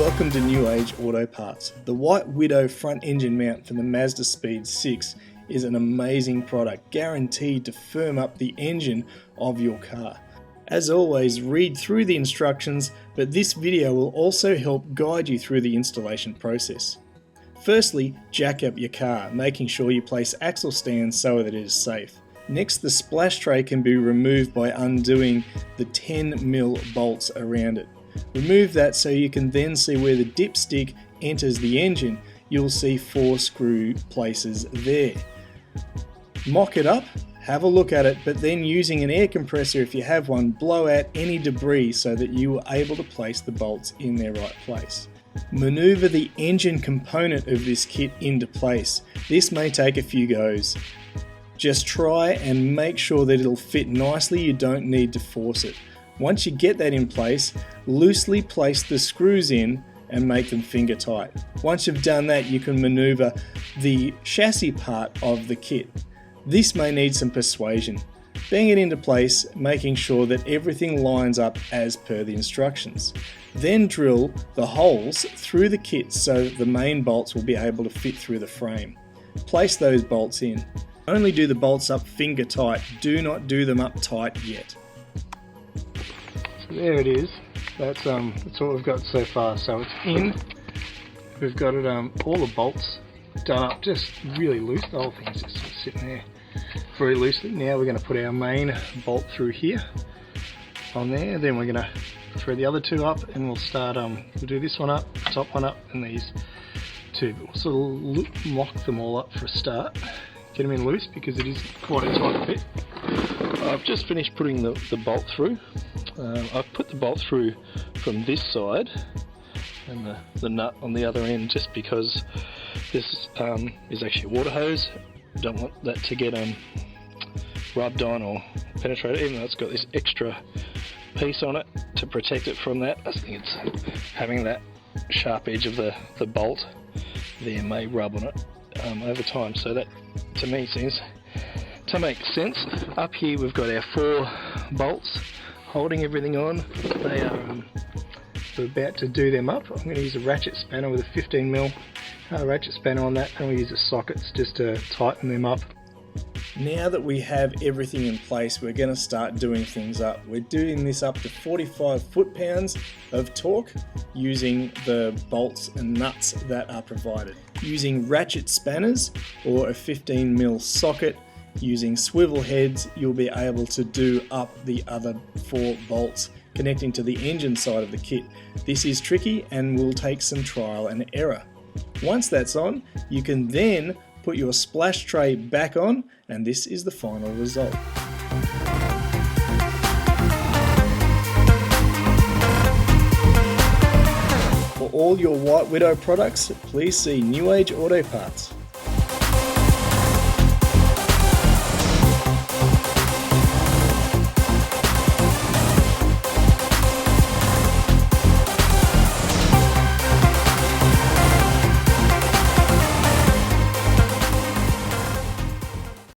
Welcome to New Age Auto Parts. The White Widow front engine mount for the Mazdaspeed 6 is an amazing product, guaranteed to firm up the engine of your car. As always, read through the instructions, but this video will also help guide you through the installation process. Firstly, jack up your car, making sure you place axle stands so that it is safe. Next, the splash tray can be removed by undoing the 10mm bolts around it. Remove that so you can then see where the dipstick enters the engine. You'll see 4 screw places there. Mock it up, have a look at it, but then using an air compressor, if you have one, blow out any debris so that you are able to place the bolts in their right place. Maneuver the engine component of this kit into place. This may take a few goes. Just try and make sure that it'll fit nicely. You don't need to force it. Once you get that in place, loosely place the screws in and make them finger tight. Once you've done that, you can maneuver the chassis part of the kit. This may need some persuasion. Bang it into place, making sure that everything lines up as per the instructions. Then drill the holes through the kit so the main bolts will be able to fit through the frame. Place those bolts in. Only do the bolts up finger tight, do not do them up tight yet. There it is. That's what we've got so far. So it's in. We've got it all the bolts done up just really loose. The whole thing's just sitting there very loosely. Now we're going to put our main bolt through here on there. Then we're going to thread the other two up, and we'll start. We'll do this one up, top one up, and these two. But we'll sort of lock them all up for a start. Get them in loose because it is quite a tight fit. I've just finished putting the bolt through. I've put the bolt through from this side and the nut on the other end, just because this is actually a water hose. Don't want that to get rubbed on or penetrated, even though it's got this extra piece on it to protect it from that. I think it's having that sharp edge of the bolt there may rub on it over time, so that to me seems to make sense. Up here we've got our 4 bolts holding everything on. They are we're about to do them up. I'm going to use a ratchet spanner with a 15mm ratchet spanner on that, and we'll use the sockets just to tighten them up. Now that we have everything in place, we're going to start doing things up. We're doing this up to 45 foot-pounds of torque using the bolts and nuts that are provided. Using ratchet spanners or a 15mm socket, using swivel heads, you'll be able to do up the other 4 bolts connecting to the engine side of the kit. This is tricky and will take some trial and error. Once that's on, you can then put your splash tray back on, and this is the final result. For all your White Widow products, please see New Age Auto Parts.